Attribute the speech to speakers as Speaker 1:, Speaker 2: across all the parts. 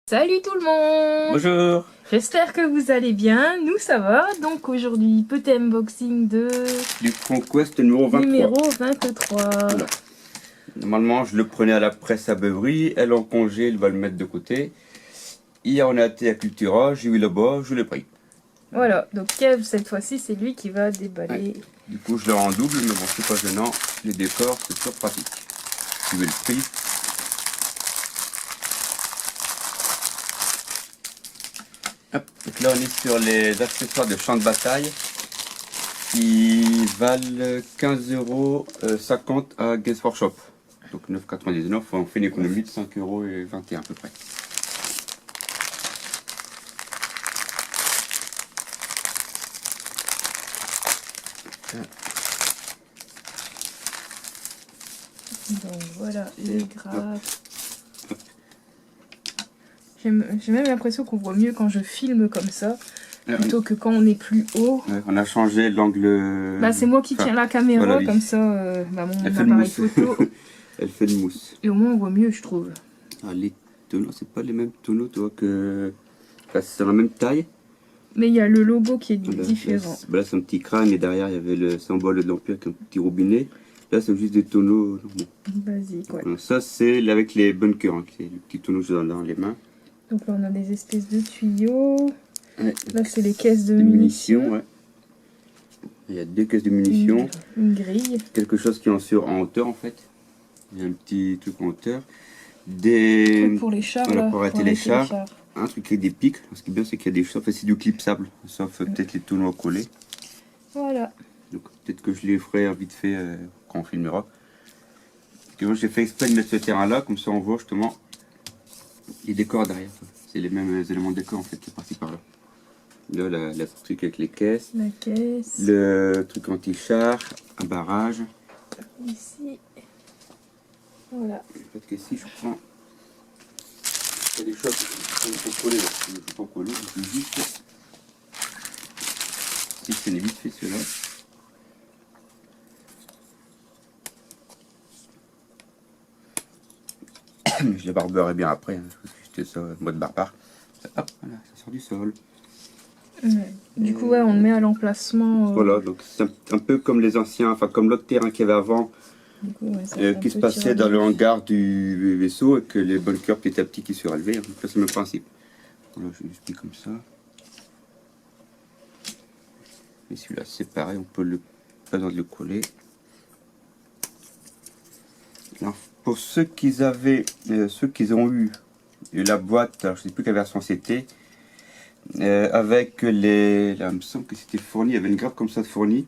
Speaker 1: Salut tout le monde!
Speaker 2: Bonjour.
Speaker 1: J'espère que vous allez bien, nous ça va. Donc aujourd'hui, petit unboxing de
Speaker 2: Du Conquest numéro 23.
Speaker 1: numéro 23.
Speaker 2: Voilà. Normalement, je le prenais à la presse à Beuvry. Elle en congé, elle va le mettre de côté. Hier, on a été à Cultura, j'ai eu là-bas, je l'ai pris.
Speaker 1: Voilà, donc Kev, cette fois-ci, c'est lui qui va déballer.
Speaker 2: Ouais. Du coup, je l'ai en double, mais bon, c'est pas gênant. Les décors, c'est toujours pratique. Suivez le prix. Hop. Donc là, on est sur les accessoires de champ de bataille qui valent 15,50 € à Games Workshop. Donc 9,99 €, on fait une économie de 5,21 € à peu près.
Speaker 1: Donc voilà, les graphes. J'ai même l'impression qu'on voit mieux quand je filme comme ça, plutôt que quand on est plus haut.
Speaker 2: Ouais, on a changé l'angle.
Speaker 1: Bah, c'est moi qui tiens la caméra,
Speaker 2: voilà,
Speaker 1: comme ça, mon
Speaker 2: Elle fait
Speaker 1: appareil
Speaker 2: de
Speaker 1: photo.
Speaker 2: Elle fait de mousse.
Speaker 1: Et au moins on voit mieux, je trouve.
Speaker 2: Ah, les tonneaux, c'est pas les mêmes tonneaux, toi, que. Enfin, c'est la même taille.
Speaker 1: Mais il y a le logo qui est
Speaker 2: Là,
Speaker 1: différent.
Speaker 2: là, c'est un petit crâne et derrière, il y avait le symbole de l'Empire avec un petit robinet. Là, c'est juste des tonneaux normaux.
Speaker 1: Basique, ouais.
Speaker 2: Voilà, ça, c'est avec les bunkers, hein, c'est le petit tonneau que j'ai dans les mains.
Speaker 1: Donc là, on a des espèces de tuyaux.
Speaker 2: Ouais.
Speaker 1: Là, c'est les caisses de
Speaker 2: Des
Speaker 1: munitions.
Speaker 2: ouais. Il y a deux caisses de munitions.
Speaker 1: Une grille.
Speaker 2: Quelque chose qui est en hauteur, en fait. Il y a un petit truc en hauteur. Des.
Speaker 1: Pour les chars,
Speaker 2: Voilà,
Speaker 1: là.
Speaker 2: pour arrêter les chars. Un truc avec des pics. Ce qui est bien, c'est qu'il y a des choses. Enfin, c'est du clipsable. Sauf peut-être les tonneaux à coller.
Speaker 1: Voilà.
Speaker 2: Donc peut-être que je les ferai vite fait quand on filmera. Parce que moi, j'ai fait exprès de mettre ce terrain-là. Comme ça, on voit justement les décors derrière. C'est les mêmes éléments de décor, en fait, qui est parti par là. Là, la truc avec les caisses.
Speaker 1: La caisse.
Speaker 2: Le truc anti-char. Un barrage.
Speaker 1: Ici. Voilà.
Speaker 2: Peut-être que si je prends. Il y a des choses qui sont collées là. Je ne peux pas coller, je peux juste. Si c'est vite fait cela. Je les barberai bien après, hein, parce que c'était ça, mode barbare. Hop, voilà, ça sort du sol.
Speaker 1: Ouais. Du coup, ouais, on le met à l'emplacement.
Speaker 2: Voilà, donc c'est un peu comme les anciens, enfin comme l'autre terrain qu'il y avait avant,
Speaker 1: Du coup, ouais, ça fait un
Speaker 2: qui se
Speaker 1: petit
Speaker 2: passait dans le
Speaker 1: rallonge.
Speaker 2: hangar du vaisseau et que les bunkers petit à petit qui se relevaient. Hein. C'est le même principe. Voilà, je juste mis comme ça. Et celui-là, c'est pareil, on peut pas besoin de le coller. Alors, pour ceux qui avaient, ceux qui ont eu la boîte, alors je sais plus quelle version c'était, avec les, là, il me semble que c'était fourni, il y avait une grappe comme ça de fourni.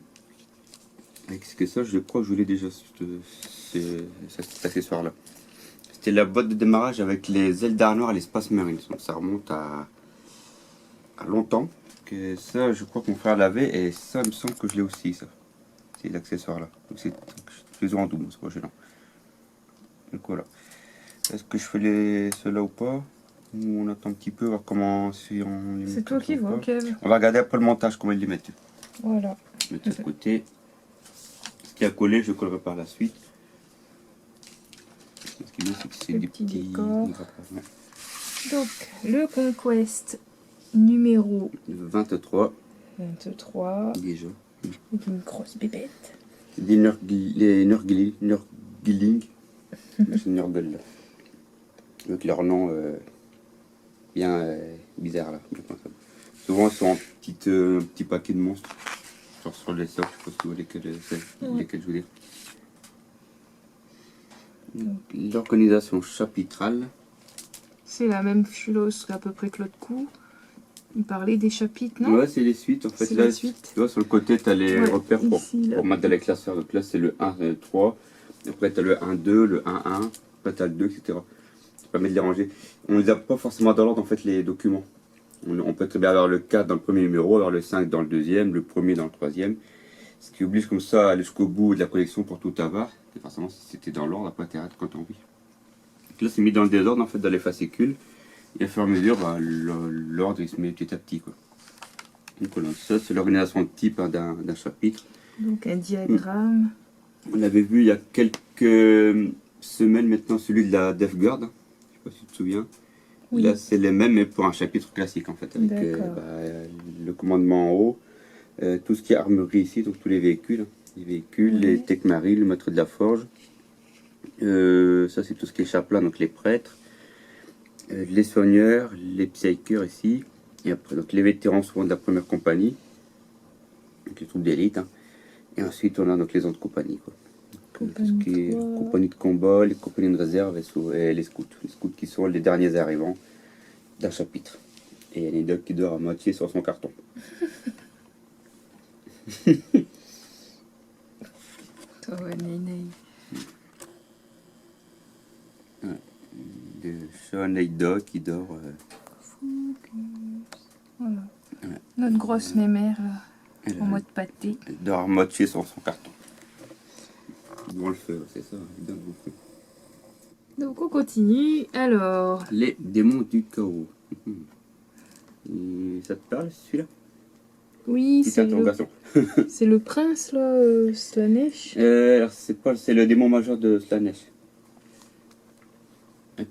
Speaker 2: Avec ce que ça, je crois que je l'ai déjà cet accessoire-là. C'était la boîte de démarrage avec les ailes d'armoire et l'espace marine. Donc ça remonte à longtemps. Que ça, je crois que mon frère l'avait et ça, il me semble que je l'ai aussi, ça. C'est l'accessoire-là. Donc c'est plus en double, c'est pas gênant. Donc voilà. Est-ce que je fais ceux-là ou pas? Ou on attend un petit peu, voir comment si on les met.
Speaker 1: C'est toi qui vois, Kev.
Speaker 2: On va regarder après le montage comment ils les mettent.
Speaker 1: Voilà.
Speaker 2: Je vais mettre de côté. Ce qui a collé, je collerai par la suite. Ce qui est bien, c'est que c'est des petits
Speaker 1: décors.
Speaker 2: ouais.
Speaker 1: Donc, le Conquest numéro
Speaker 2: 23
Speaker 1: 23.
Speaker 2: déjà.
Speaker 1: Avec une grosse bébête.
Speaker 2: C'est des Nurgling. C'est Nurgle là. Avec leur nom bien bizarre là. Souvent ils sont en petit paquet de monstres. Genre sur les sorts, je sais pas si vous voyez lesquels je veux dire. L'organisation chapitrale.
Speaker 1: C'est la même chose à peu près que l'autre coup. Il parlait des chapitres, non?
Speaker 2: Ouais, c'est les suites en fait.
Speaker 1: C'est
Speaker 2: Là,
Speaker 1: les suites.
Speaker 2: tu vois, sur le côté, tu as les repères pour mettre dans les classeurs. Donc là, c'est le 1, 3. Après, tu as le 1, 2, le 1, 1. Après, tu as le 2, etc. Ça permet de les ranger. On ne les a pas forcément dans l'ordre, en fait, les documents. On peut très bien avoir le 4 dans le premier numéro, avoir le 5 dans le deuxième, le premier dans le troisième. Ce qui oblige comme ça à aller jusqu'au bout de la collection pour tout avoir. Et forcément, si c'était dans l'ordre, après, tu arrêtes quand tu as envie. Donc là, c'est mis dans le désordre, en fait, dans les fascicules. Et à fur et à mesure, bah, l'ordre, il se met petit à petit, quoi. Donc voilà, ça, c'est l'organisation de type hein, d'un chapitre.
Speaker 1: Donc un diagramme.
Speaker 2: On avait vu il y a quelques semaines maintenant celui de la Death Guard. Je sais pas si tu te souviens.
Speaker 1: Oui.
Speaker 2: Là, c'est les mêmes, mais pour un chapitre classique, en fait. Avec le commandement en haut, tout ce qui est armurerie ici, donc tous les véhicules. Les Tekmari, le maître de la forge. Ça, c'est tout ce qui est chapelain, donc les prêtres. Les soigneurs, les psychers ici. Et après, donc les vétérans souvent de la première compagnie. Donc les troupes d'élite. Hein. Et ensuite, on a donc les autres compagnies, quoi. Tout ce qui est compagnie de combat, les compagnies de réserve et les scouts. Les scouts qui sont les derniers arrivants d'un chapitre. Et il y a Doc qui dort à moitié sur son carton. De Sean et Doc qui dort.
Speaker 1: Voilà. Notre grosse mémère là, en mode pâté.
Speaker 2: Elle dort à moitié sur son carton. Devant le feu, c'est ça, devant le feu.
Speaker 1: Donc on continue. Alors.
Speaker 2: Les démons du chaos. Et ça te parle celui-là?
Speaker 1: Oui, c'est le prince là, Slanesh.
Speaker 2: C'est le démon majeur de Slanesh. Un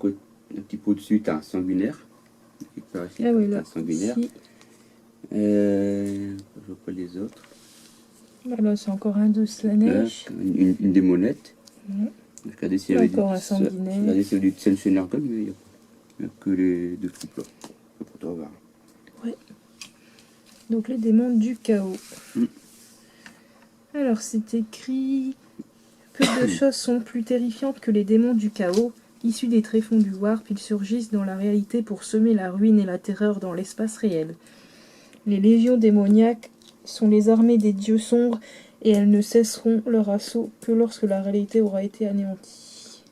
Speaker 2: petit peu au-dessus, tu as un sanguinaire. Ici,
Speaker 1: ah oui, là.
Speaker 2: Un sanguinaire. Je vois pas les autres.
Speaker 1: Là, c'est encore un de Slanesh.
Speaker 2: Une démonette.
Speaker 1: Regardez s'il y avait encore un sanguinaire.
Speaker 2: Regardez s'il y avait du Tsenchenergon, mais il n'y a que les deux troupes là.
Speaker 1: Ouais. Donc les démons du chaos. Alors c'est écrit: peu de choses sont plus terrifiantes que les démons du chaos. Issus des tréfonds du Warp, ils surgissent dans la réalité pour semer la ruine et la terreur dans l'espace réel. Les légions démoniaques sont les armées des dieux sombres et elles ne cesseront leur assaut que lorsque la réalité aura été anéantie.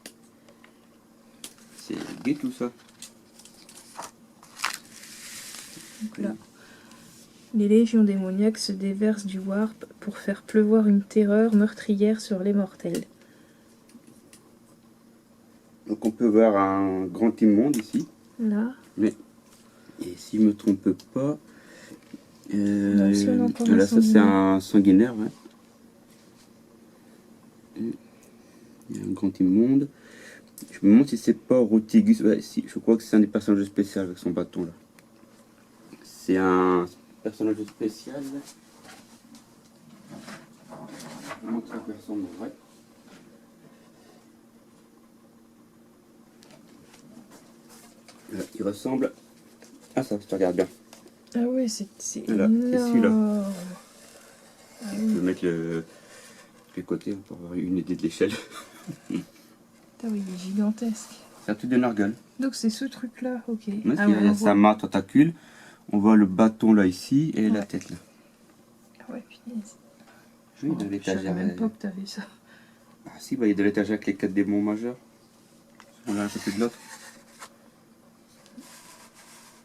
Speaker 2: C'est gai tout ça.
Speaker 1: Donc là, les légions démoniaques se déversent du Warp pour faire pleuvoir une terreur meurtrière sur les mortels.
Speaker 2: Donc on peut voir un grand immonde ici.
Speaker 1: Là.
Speaker 2: Mais, et si je ne me trompe pas,
Speaker 1: là
Speaker 2: ça c'est un sanguinaire. Ouais. Il y a un grand immonde. Je me demande si c'est pas Rotigus. Ouais, si, je crois que c'est un des personnages spéciaux avec son bâton là. C'est un personnage spécial. Je vous montre à quoi il ressemble en vrai. Il ressemble à ça, si tu regardes bien.
Speaker 1: Ah ouais, c'est
Speaker 2: voilà,
Speaker 1: énorme.
Speaker 2: C'est celui-là.
Speaker 1: Ah
Speaker 2: Je vais mettre les côtés pour avoir une idée de l'échelle.
Speaker 1: Putain, oui, il est gigantesque.
Speaker 2: C'est un truc de Nargon.
Speaker 1: Donc c'est ce truc-là, ok.
Speaker 2: Il y a sa main tentacule. On voit le bâton là ici et la tête là.
Speaker 1: Ah ouais, punaise.
Speaker 2: Oui, dans l'étagère.
Speaker 1: Je savais même pas que t'avais ça.
Speaker 2: Ah si, bah, il y a de l'étagère avec les 4 démons majeurs. On l'a un côté de l'autre.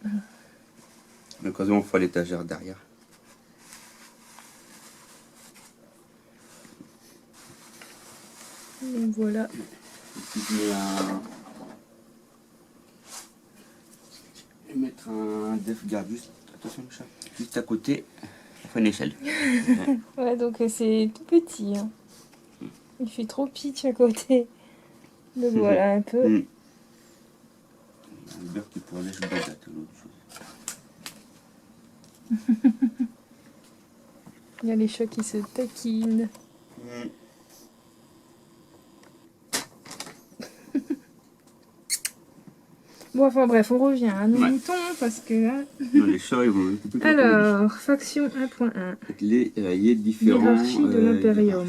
Speaker 2: À l'occasion, on fera l'étagère derrière.
Speaker 1: Et voilà.
Speaker 2: Ici, je vais mettre un def guard juste, attention le chat, juste à côté, on fait une échelle.
Speaker 1: Ouais, donc c'est tout petit. Hein. Il fait trop pitch à côté. Donc voilà un peu.
Speaker 2: Un beurre qui pourrait lâcher l'autre chose.
Speaker 1: Il y a les chats qui se taquinent. Bon, enfin bref, on revient à nos moutons parce que là...
Speaker 2: Non, les chats, ils vont...
Speaker 1: Alors, faction 1.1.
Speaker 2: Les différents...
Speaker 1: Hiérarchie de l'Imperium.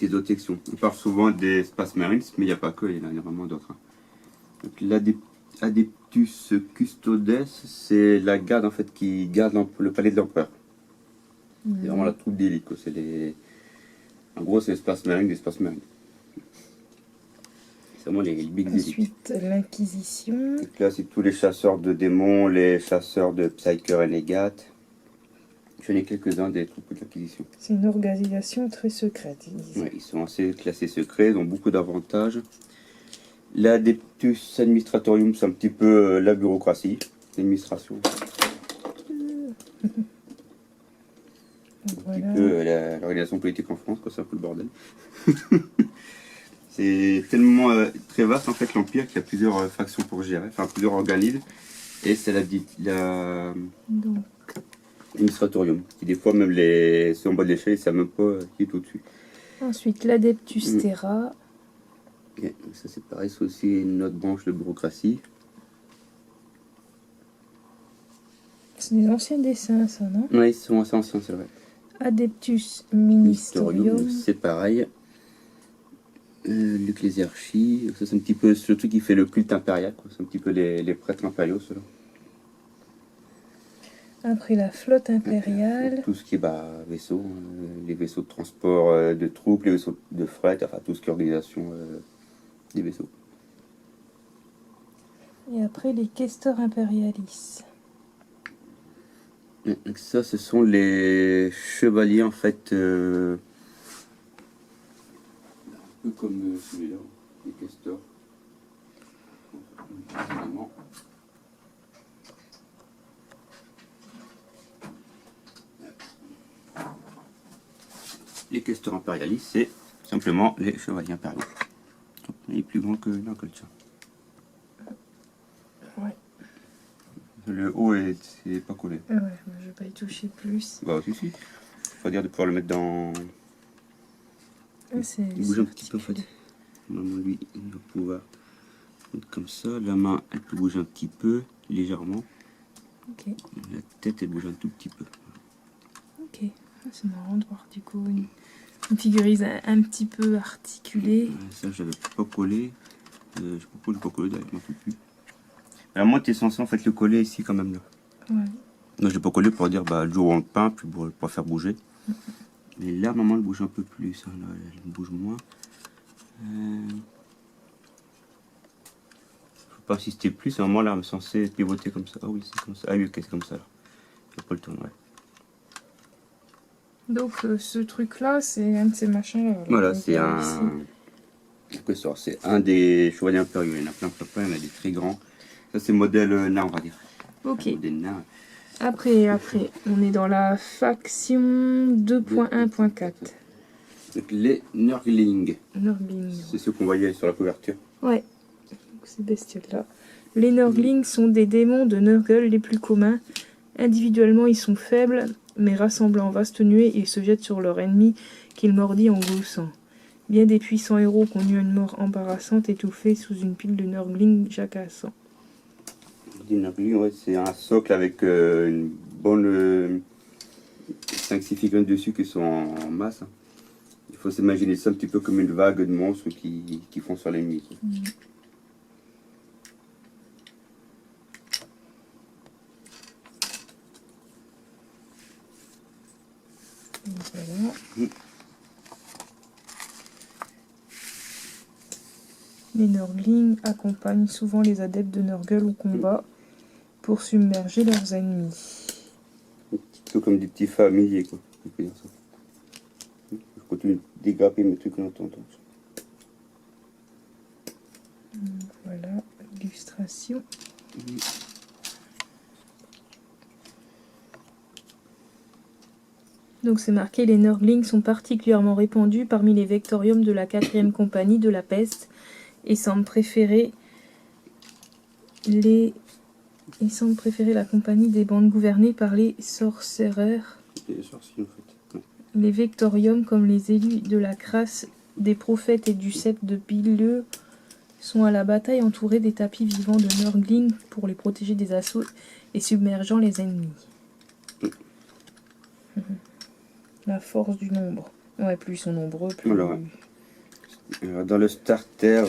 Speaker 2: Les autres sections. On parle souvent des Space Marines, mais il n'y a pas que, il y en a vraiment d'autres. Hein. Donc l'Adeptus Custodes, c'est la garde en fait qui garde le palais de l'empereur. C'est vraiment la troupe d'élite. En gros, c'est les Space Marines des Space Marines. C'est vraiment les big élites.
Speaker 1: Ensuite, l'Inquisition.
Speaker 2: Donc là, c'est tous les chasseurs de démons, les chasseurs de Psyker et Negat. J'en ai quelques-uns des troupes de l'Inquisition.
Speaker 1: C'est une organisation très secrète, ils disent.
Speaker 2: Ouais, ils sont assez classés secrets, ils ont beaucoup d'avantages. L'Adeptus Administratorium, c'est un petit peu la bureaucratie, l'administration. Un petit peu l'organisation politique en France, quoi, c'est un peu le bordel. C'est tellement très vaste en fait l'Empire qu'il y a plusieurs factions pour gérer, enfin plusieurs organismes. Et c'est
Speaker 1: Donc,
Speaker 2: l'administratorium, qui des fois même ceux en bas de l'échelle, ils ne savent même pas qui est au-dessus.
Speaker 1: ensuite, l'Adeptus Terra.
Speaker 2: Ok, donc ça c'est pareil, c'est aussi une autre branche de bureaucratie.
Speaker 1: C'est des anciens dessins, ça, non?
Speaker 2: Oui, ils sont assez anciens, c'est vrai.
Speaker 1: Adeptus Ministerium.
Speaker 2: C'est pareil. L'ecclésiarchie, ça c'est un petit peu ce truc qui fait le culte impérial, quoi. C'est un petit peu les prêtres impériaux, ceux-là.
Speaker 1: Après, la flotte impériale.
Speaker 2: Tout ce qui est vaisseaux, les vaisseaux de transport de troupes, les vaisseaux de fret, enfin tout ce qui est organisation des vaisseaux.
Speaker 1: Et après, les questeurs impérialis.
Speaker 2: Donc ça, ce sont les chevaliers en fait, un peu comme celui-là, les questeurs. Les questeurs impérialistes, c'est simplement les chevaliers impériaux. Il est plus grand que l'Unculture.
Speaker 1: Ouais.
Speaker 2: Le haut c'est pas collé.
Speaker 1: Ouais, je vais pas y toucher plus.
Speaker 2: Bah si. Faut dire de pouvoir le mettre dans... Il bouge un petit peu en fait. Normalement lui, il va pouvoir mettre comme ça. La main, elle peut bouger un petit peu, légèrement.
Speaker 1: Ok.
Speaker 2: La tête, elle bouge un tout petit peu.
Speaker 1: Ok. C'est marrant de voir du coup une figurise un petit peu articulée.
Speaker 2: Ça, j'avais pas collé. Je sais pas pourquoi je l'ai pas collé avec ma plus. Alors moi, tu es censé en fait le coller ici quand même là.
Speaker 1: Ouais.
Speaker 2: Moi, je l'ai pas collé pour dire le jour où on le peint, puis pour le faire bouger. Mais là, maman, elle bouge un peu plus. Hein. Là, elle bouge moins. Faut pas insister plus. À un moment là, on est censé pivoter comme ça. Ah oui, c'est comme ça. Ah oui, ok, c'est comme ça là. Faut pas le tourner, ouais.
Speaker 1: Donc ce truc là, c'est un de ces machins là.
Speaker 2: Voilà, c'est un des chevaliers impériaux. Il y en a plein, il y en a des très grands. Ça, c'est modèle nain, on va dire.
Speaker 1: Ok.
Speaker 2: Modèle nain.
Speaker 1: Après, on est dans la faction 2.1.4.
Speaker 2: Donc, les Nurgling.
Speaker 1: Nurgling.
Speaker 2: C'est ceux qu'on voyait sur la couverture.
Speaker 1: Ouais, ces bestioles-là. Les Nurglings sont des démons de Nurgle les plus communs. Individuellement, ils sont faibles, mais rassemblant en vaste nuée, ils se jettent sur leur ennemi qu'ils mordit en gloussant. Bien des puissants héros connus une mort embarrassante étouffés sous une pile de Nurglings jacassants.
Speaker 2: Les Nurgling, ouais, c'est un socle avec une bonne 5-6 figurines dessus qui sont en masse. Hein. Il faut s'imaginer ça un petit peu comme une vague de monstres qui font sur l'ennemi.
Speaker 1: Voilà. Les Nurglings accompagnent souvent les adeptes de Nurgle au combat pour submerger leurs ennemis.
Speaker 2: Un petit peu comme des petits familiers, quoi. On peut dire ça. Je continue de dégraper mes trucs en attendant.
Speaker 1: Voilà, illustration. Donc c'est marqué, les Nurglings sont particulièrement répandus parmi les Vectoriums de la 4e compagnie de la peste et semblent préférer la compagnie des bandes gouvernées par les sorcereurs.
Speaker 2: Les sorciers, en fait. Ouais.
Speaker 1: Les Vectoriums, comme les élus de la crasse des prophètes et du sceptre de Billeux, sont à la bataille entourés des tapis vivants de Nurglings pour les protéger des assauts et submergeant les ennemis. La force du nombre. Ouais, plus ils sont nombreux, plus...
Speaker 2: Voilà, ouais. Dans le starter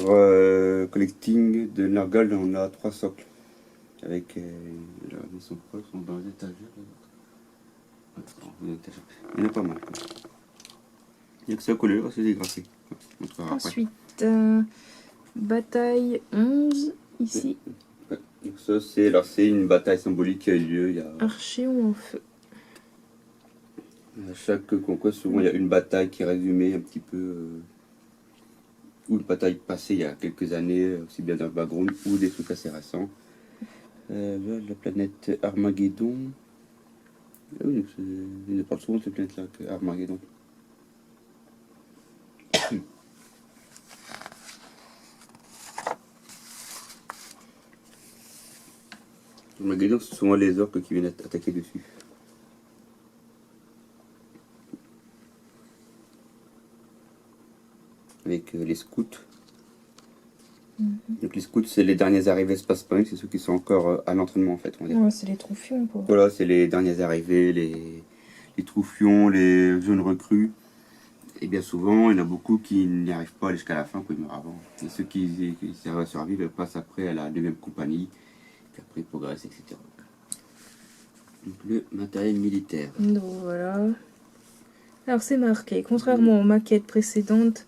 Speaker 2: collecting de Nurgle, on a 3 socles. Avec... ils sont pas, ils sont dans les étagères. Il y en a pas mal. Quoi. Il y a que ça collé, c'est des graphiques.
Speaker 1: Ensuite, bataille 11, ici.
Speaker 2: Ouais. Donc ça, c'est une bataille symbolique qui a eu lieu il y a...
Speaker 1: Archer ou en feu.
Speaker 2: À chaque conquête, souvent il y a une bataille qui est résumée un petit peu, ou une bataille passée il y a quelques années, aussi bien dans le background ou des trucs assez récents. Là, la planète Armageddon. Ah oui, il parle souvent de cette planète-là, Armageddon. Armageddon, c'est souvent les orques qui viennent attaquer dessus. Avec les scouts. Donc les scouts, c'est les derniers arrivés Space Marine, c'est ceux qui sont encore à l'entraînement en fait. On va dire.
Speaker 1: Ouais, c'est les troufions quoi.
Speaker 2: Voilà, c'est les derniers arrivés, les troufions, les jeunes recrues. Et bien souvent, il y en a beaucoup qui n'y arrivent pas jusqu'à la fin, qui meurent avant. Et ceux qui survivent passent après à la deuxième compagnie, puis après ils progressent, etc. Donc le matériel militaire.
Speaker 1: Donc voilà. Alors c'est marqué, contrairement aux maquettes précédentes,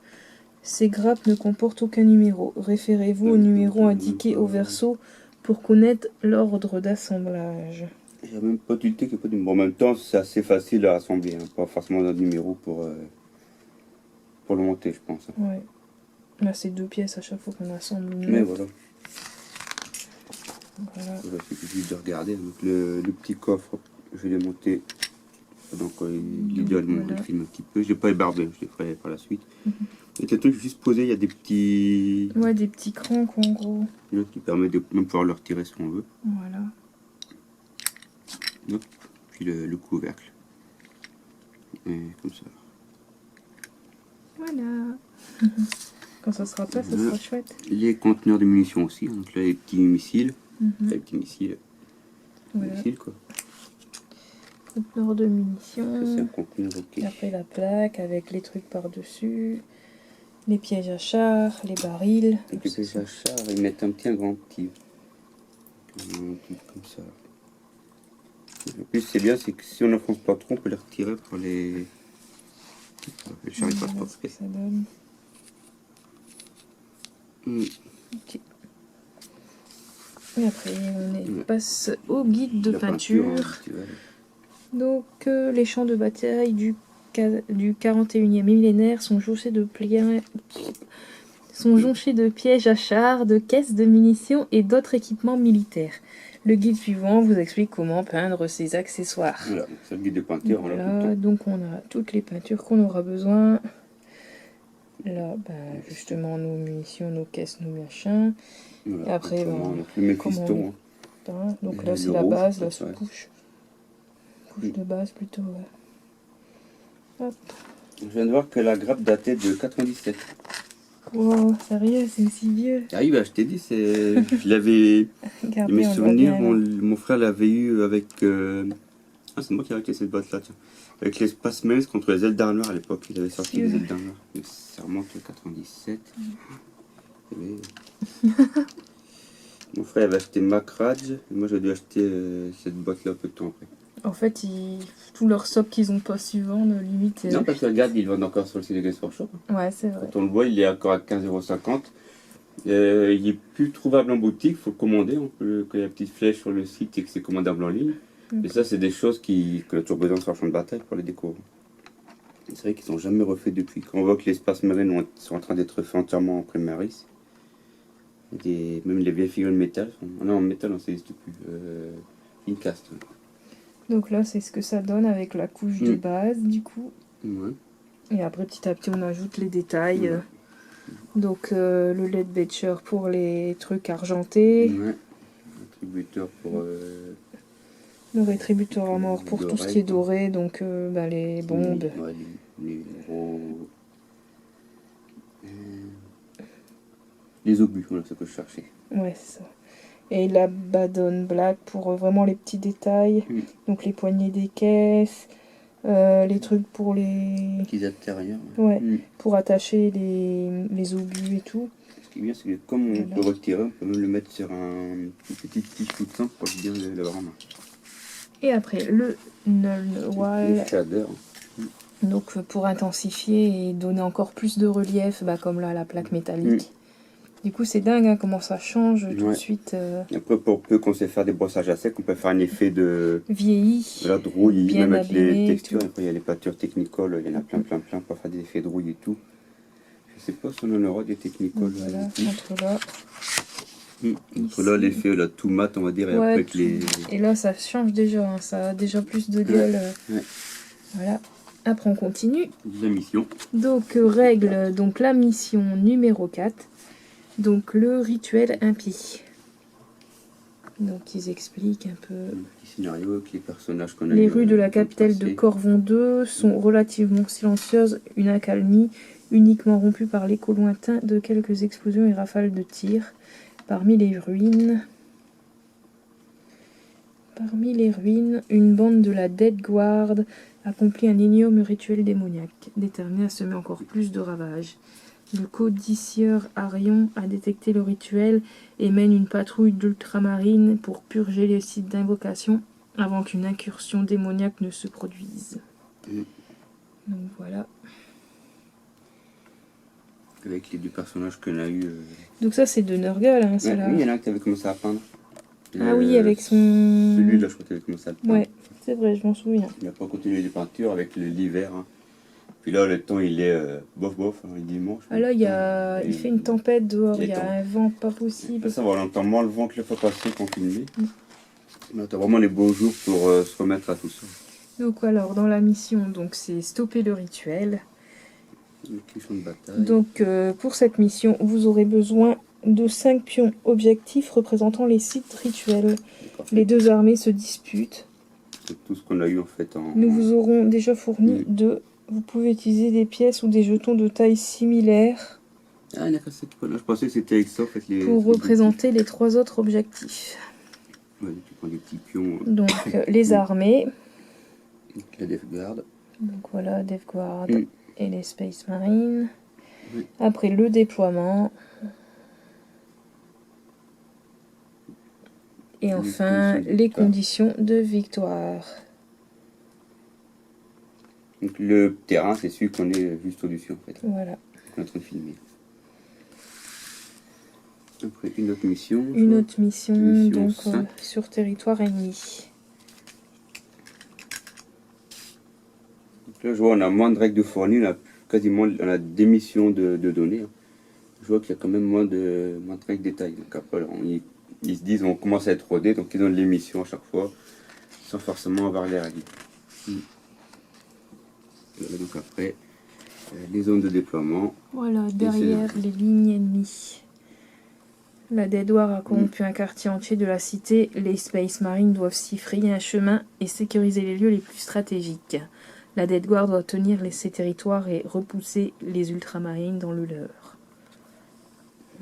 Speaker 1: ces grappes ne comportent aucun numéro. Référez-vous au numéro indiqué au verso pour connaître l'ordre d'assemblage.
Speaker 2: Il n'y a même pas d'unité qui n'a pas de numéro. En même temps, c'est assez facile à assembler, hein. Pas forcément d'un numéro pour le monter, je pense.
Speaker 1: Ouais. Là c'est 2 pièces à chaque fois qu'on assemble une.
Speaker 2: Mais voilà.
Speaker 1: Voilà.
Speaker 2: Il suffit juste de regarder. Donc le petit coffre, je vais le monter. Donc idéalement,
Speaker 1: voilà.
Speaker 2: je filme un petit peu. Je n'ai pas ébarbé, je les ferai par la suite. Et le truc juste posé, il y a des petits.
Speaker 1: Ouais, des petits crans quoi, en gros.
Speaker 2: Qui permet de même pouvoir le retirer si on veut.
Speaker 1: Voilà.
Speaker 2: Hop. Puis le couvercle. Et comme ça.
Speaker 1: Voilà. Quand ça sera prêt, ça sera chouette.
Speaker 2: Les conteneurs de munitions aussi. Donc là, les petits missiles. Les petits missiles.
Speaker 1: Voilà.
Speaker 2: Missiles quoi.
Speaker 1: Conteneur de munitions.
Speaker 2: Ça, c'est un conteneur, ok.
Speaker 1: Et après la plaque avec les trucs par-dessus. Les pièges à char, les barils.
Speaker 2: Et puis les achats, ils mettent un grand petit. Un truc comme ça. En plus, c'est bien, c'est que si on n'enfonce pas trop, on peut les retirer pour les. Le char, il passe pas.
Speaker 1: Ce que ça donne. Ok. Et après, on passe au guide de
Speaker 2: La
Speaker 1: peinture. Donc, les champs de bataille du 41e millénaire sont jonchés de pièges à char, de caisses de munitions et d'autres équipements militaires. Le guide suivant vous explique comment peindre ces accessoires.
Speaker 2: Voilà, c'est le guide de peinture.
Speaker 1: Voilà, donc on a toutes les peintures qu'on aura besoin. Là, ben, justement, nos munitions, nos caisses, nos machins.
Speaker 2: Voilà,
Speaker 1: et après, ben,
Speaker 2: on a le Méphiston.
Speaker 1: Hein. Donc
Speaker 2: Et
Speaker 1: là,
Speaker 2: le
Speaker 1: c'est la
Speaker 2: rouge,
Speaker 1: base, la
Speaker 2: ouais.
Speaker 1: sous-couche. Couche de base plutôt. Ouais. Hop.
Speaker 2: Je viens de voir que la grappe datait de 97.
Speaker 1: Wow, sérieux, c'est si vieux.
Speaker 2: Ah oui, bah, je t'ai dit, c'est. Je l'avais.
Speaker 1: Regardez,
Speaker 2: Mes
Speaker 1: on le voit
Speaker 2: souvenirs,
Speaker 1: bien, là.
Speaker 2: mon frère l'avait eu avec. Ah, c'est moi qui avais acheté cette boîte là, tiens. Avec les Space Marines contre les ailes d'armure à l'époque. Il avait sorti les ailes d'armure. Ça remonte à 97. Mon frère avait acheté Macrage. Et moi, j'ai dû acheter cette boîte là un peu de temps après.
Speaker 1: En fait, tous leurs socks qu'ils ont pas su vendre, limite.
Speaker 2: Non, parce que regarde, ils vendent encore sur le site de Games Workshop.
Speaker 1: Ouais, c'est vrai.
Speaker 2: Quand on le voit, il est encore à 15,50 €. Il est plus trouvable en boutique, il faut le commander. Quand il y a la petite flèche sur le site et que c'est commandable en ligne. Et ça, c'est des choses qu'on a toujours besoin sur le champ de bataille pour les découvrir. C'est vrai qu'ils n'ont jamais refait depuis. Quand on voit que les Space Marines sont en train d'être faits entièrement en Primaris, même les vieilles figurines métal, non, en métal, ça n'existe plus. Incast.
Speaker 1: Donc là, c'est ce que ça donne avec la couche de base, du coup.
Speaker 2: Ouais.
Speaker 1: Et après, petit à petit, on ajoute les détails.
Speaker 2: Ouais.
Speaker 1: Donc, le LED Becher pour les trucs argentés.
Speaker 2: Ouais. Attributeur pour.
Speaker 1: Le rétributeur à mort pour tout ce qui est doré. Donc, les bombes.
Speaker 2: Ouais, les gros. Les obus, voilà ce que je cherchais.
Speaker 1: Ouais, c'est ça. Et la Badon Black pour vraiment les petits détails. Donc, les poignées des caisses. Les trucs pour les.
Speaker 2: Petits intérieurs.
Speaker 1: Ouais, pour attacher les obus et tout.
Speaker 2: Ce qui est bien, c'est que comme on peut retirer, on peut même le mettre sur une petite tige tout simple pour bien l'avoir en main.
Speaker 1: Et après, le Null Wall.
Speaker 2: Le shader.
Speaker 1: Donc, pour intensifier et donner encore plus de relief, comme là, la plaque métallique. Du coup, c'est dingue hein, comment ça change tout de suite.
Speaker 2: Après, pour peu qu'on sait faire des brossages à sec, on peut faire un effet de
Speaker 1: vieilli,
Speaker 2: de rouille,
Speaker 1: bien
Speaker 2: même avec les textures.
Speaker 1: tout.
Speaker 2: Après, il y a les peintures Technicolor, il y en a plein pour faire des effets de rouille et tout. Je sais pas si on en aura des Technicolor.
Speaker 1: Voilà, entre là.
Speaker 2: Entre là, l'effet là, tout mat, on va dire, et après avec les.
Speaker 1: Et là, ça change déjà, hein, ça a déjà plus de gueule. Voilà. Après, on continue.
Speaker 2: La mission.
Speaker 1: Donc, donc la mission numéro 4. Donc, le rituel impie. Donc ils expliquent un peu.
Speaker 2: Un petit scénario avec les personnages qu'on a
Speaker 1: Les
Speaker 2: eu,
Speaker 1: rues de la
Speaker 2: dans le
Speaker 1: capitale de
Speaker 2: passé.
Speaker 1: Corvon 2 sont relativement silencieuses, une accalmie uniquement rompue par l'écho lointain de quelques explosions et rafales de tirs. Parmi les ruines, une bande de la Dead Guard accomplit un ignoble rituel démoniaque, déterminé à semer encore plus de ravages. Le codicieur Arion a détecté le rituel et mène une patrouille d'ultramarines pour purger les sites d'invocation avant qu'une incursion démoniaque ne se produise. Donc voilà.
Speaker 2: Avec les deux personnages qu'on a eu.
Speaker 1: Donc ça c'est de Nurgle, hein,
Speaker 2: Ouais,
Speaker 1: celle-là.
Speaker 2: oui, il y en a un qui avait commencé à peindre.
Speaker 1: Ah oui, avec son...
Speaker 2: Celui-là, je crois qu'il avait commencé à le peindre.
Speaker 1: Ouais, c'est vrai, je m'en souviens.
Speaker 2: Il n'a pas continué les peintures avec l'hiver. Hein. Puis là, le temps, il est bof bof, hein, dimanche.
Speaker 1: Ah là, il fait une tempête dehors, il y a un vent pas possible.
Speaker 2: Ça va, on entend moins le vent que le fois passé qu'on filmait. On attend vraiment les beaux jours pour se remettre à tout ça.
Speaker 1: Donc alors, dans la mission, donc c'est stopper le rituel.
Speaker 2: Les champs de bataille.
Speaker 1: Donc pour cette mission, vous aurez besoin de 5 pions objectifs représentant les sites rituels. Les deux armées se disputent.
Speaker 2: C'est tout ce qu'on a eu en fait en...
Speaker 1: Nous vous aurons déjà fourni deux. Vous pouvez utiliser des pièces ou des jetons de taille similaire
Speaker 2: Ah d'accord, c'est tout. Je pensais que c'était avec ça en fait les...
Speaker 1: pour représenter les 3 autres objectifs.
Speaker 2: Ouais, tu prends des petits pions.
Speaker 1: Donc les armées.
Speaker 2: Donc, la Death Guard.
Speaker 1: Donc voilà, Death Guard et les Space Marines.
Speaker 2: Oui.
Speaker 1: Après le déploiement. Et enfin, les conditions de victoire.
Speaker 2: Donc le terrain, c'est celui qu'on est juste au-dessus en fait.
Speaker 1: Voilà.
Speaker 2: On est en train de filmer. Après une autre mission.
Speaker 1: Une autre mission donc sur territoire ennemi.
Speaker 2: Donc là, je vois, on a moins de règles de fournis, on a des missions de données. Hein. Je vois qu'il y a quand même moins de règles de détails. Donc après, ils se disent on commence à être rodé, donc ils donnent les missions à chaque fois, sans forcément avoir les règles. Voilà, donc après, les zones de déploiement.
Speaker 1: Voilà, derrière les lignes ennemies. La Dead Guard a corrompu un quartier entier de la cité. Les Space Marines doivent s'y frayer un chemin et sécuriser les lieux les plus stratégiques. La Dead Guard doit tenir ces territoires et repousser les Ultramarines dans le leur.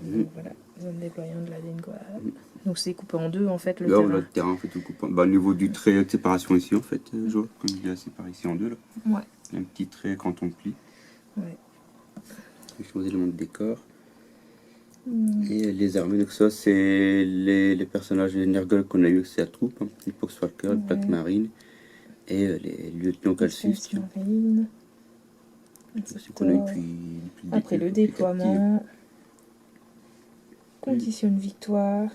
Speaker 1: Donc voilà, zone déployant de la Dead Guard. Donc c'est coupé en deux en fait le terrain.
Speaker 2: Le terrain en fait tout coupé. Au niveau du trait de séparation ici en fait, je vois, comme il est séparé ici en deux là.
Speaker 1: Ouais.
Speaker 2: Il y a un petit trait quand on plie.
Speaker 1: Ouais.
Speaker 2: Je choisis le monde décor. Et les armées, donc ça c'est les personnages de Nurgle qu'on a eu avec sa troupe, hein. Les Poxwalker, les Black Marine et les lieutenants Calcius. C'est qu'on a eu depuis
Speaker 1: après le déploiement, conditions de victoire.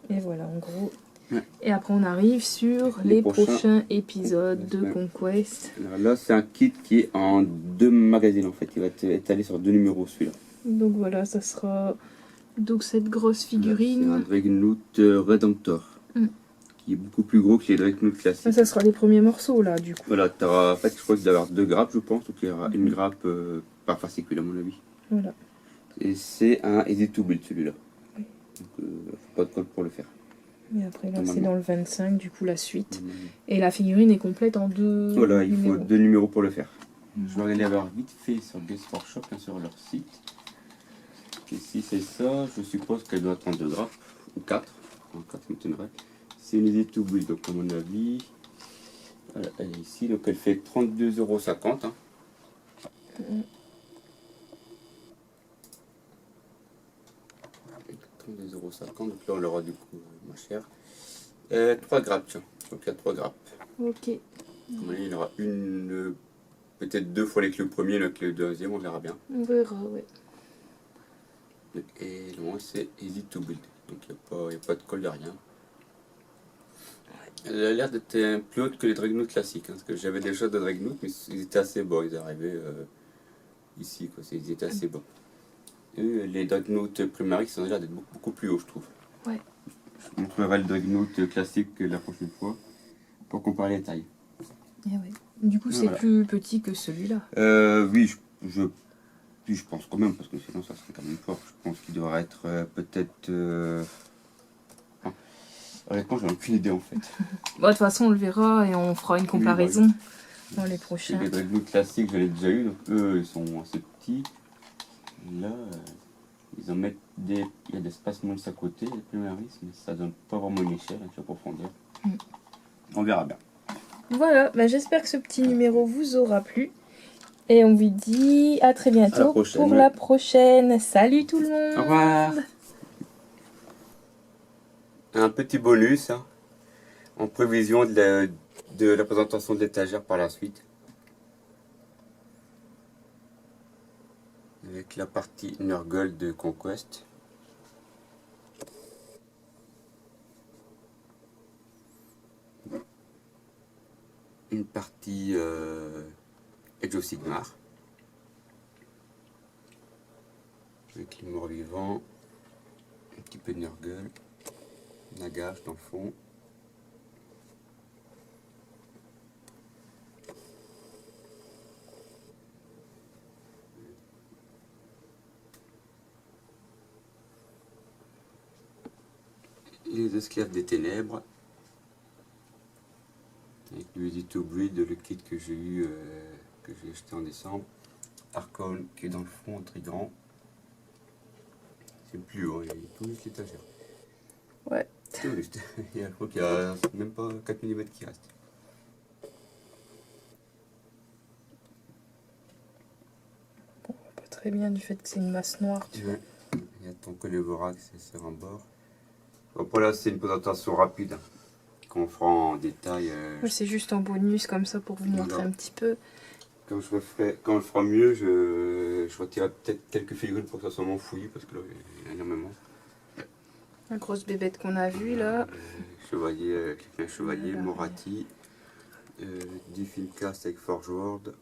Speaker 1: Et voilà en gros. Ouais. Et après on arrive sur les prochains épisodes de Conquest.
Speaker 2: Alors là c'est un kit qui est en 2 magazines en fait, il va être étalé sur 2 numéros celui-là.
Speaker 1: Donc voilà, ça sera donc cette grosse figurine.
Speaker 2: C'est un Dreadnought Redemptor. Qui est beaucoup plus gros que les Dreadnought classiques.
Speaker 1: Ça sera les premiers morceaux là du coup.
Speaker 2: Voilà, en fait je crois qu'il doit y avoir 2 grappes je pense, donc il y aura une grappe par fascicule à mon avis.
Speaker 1: Voilà.
Speaker 2: Et c'est un Easy to Build celui-là. Oui. Donc faut pas de code pour le faire.
Speaker 1: Et après là c'est dans le 25 du coup la suite. Et la figurine est complète en 2
Speaker 2: voilà, il faut 2 numéros pour le faire. Je vais aller voir vite fait sur Games Workshop, hein, sur leur site. Et si c'est ça, je suppose qu'elle doit être en 2 grappes, ou 4. En 4 m'étonnerait. C'est une Easy to Build, donc à mon avis, voilà, elle est ici, donc elle fait 32,50 €. Hein. 32,50 €, donc là on l'aura du coup moins cher. 3 grappes, tiens, donc il y a 3 grappes.
Speaker 1: Ok.
Speaker 2: À mon avis, il y en aura une, peut-être 2 fois avec le premier, avec le deuxième, on verra bien.
Speaker 1: On verra, ouais.
Speaker 2: Et le moins c'est Easy to Build, donc il n'y a pas de colle, de rien. Elle a l'air d'être plus haute que les Dreadnought classiques, hein, parce que j'avais déjà de Dreadnought, mais ils étaient assez bas, ils arrivaient ici, quoi, ils étaient assez bas. Et les Dreadnought Primaris, ils ont l'air d'être beaucoup plus hauts, je trouve.
Speaker 1: Ouais.
Speaker 2: Je montrerai le Dreadnought classique la prochaine fois, pour comparer les tailles.
Speaker 1: Et ouais. Du coup, c'est plus petit que celui-là.
Speaker 2: Oui, Puis je pense quand même, parce que sinon ça serait quand même fort. Je pense qu'il devrait être peut-être... ah, honnêtement, j'ai aucune idée en fait.
Speaker 1: Bon, de toute façon, on le verra et on fera une comparaison dans les prochains.
Speaker 2: Les Dreadnoughts classiques, je l'ai déjà eu, donc eux, ils sont assez petits. Là, ils en mettent des... Il y a des spasmes à côté, il y a plus un risque, mais ça donne pas vraiment une échelle avec la profondeur. On verra bien.
Speaker 1: Voilà, bah, j'espère que ce petit numéro vous aura plu. Et on vous dit à très bientôt pour la prochaine. Salut tout le monde.
Speaker 2: Au revoir. Un petit bonus hein, en prévision de la présentation de l'étagère par la suite. Avec la partie Nurgle de Conquest. Une partie Age of Sigmar. Avec les morts vivants. Un petit peu de Nurgle. Nagash dans le fond. Les esclaves des ténèbres. Avec le Easy to Breed, le kit que j'ai eu, que j'ai acheté en décembre. Archon qui est dans le fond, très grand. C'est le plus haut, il est tout juste l'étagère.
Speaker 1: Ouais.
Speaker 2: Tout juste. Je crois qu'il y a même pas 4 mm qui restent.
Speaker 1: Bon, pas très bien du fait que c'est une masse noire. Tu vois.
Speaker 2: Il y a ton collet Vorax sur un bord. Après là, c'est une présentation rapide. Qu'on fera en détail.
Speaker 1: C'est juste en bonus comme ça pour vous montrer un petit peu.
Speaker 2: Quand on le fera mieux, je retirerai peut-être quelques figurines pour que ça soit moins fouillis parce que là, il y en a énormément.
Speaker 1: La grosse bébête qu'on a vue là.
Speaker 2: Chevalier, un chevalier, Morati, du Filmcast avec Forge World,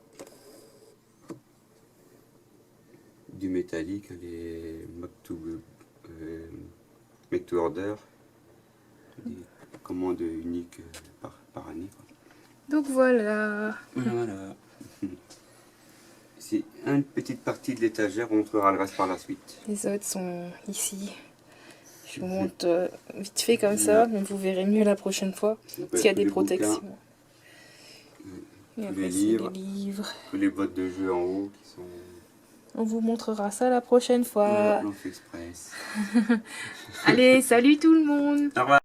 Speaker 2: du métallique, les Make to Order, des commandes uniques par année. Quoi.
Speaker 1: Donc voilà.
Speaker 2: Voilà. C'est une petite partie de l'étagère, on montrera le reste par la suite.
Speaker 1: Les autres sont ici. Je vous montre vite fait comme ça, mais vous verrez mieux la prochaine fois. Parce qu'il y a des protections.
Speaker 2: Tous les livres, les boîtes de jeu en haut qui sont...
Speaker 1: On vous montrera ça la prochaine fois.
Speaker 2: On fait express.
Speaker 1: Allez, salut tout le monde.
Speaker 2: Au revoir.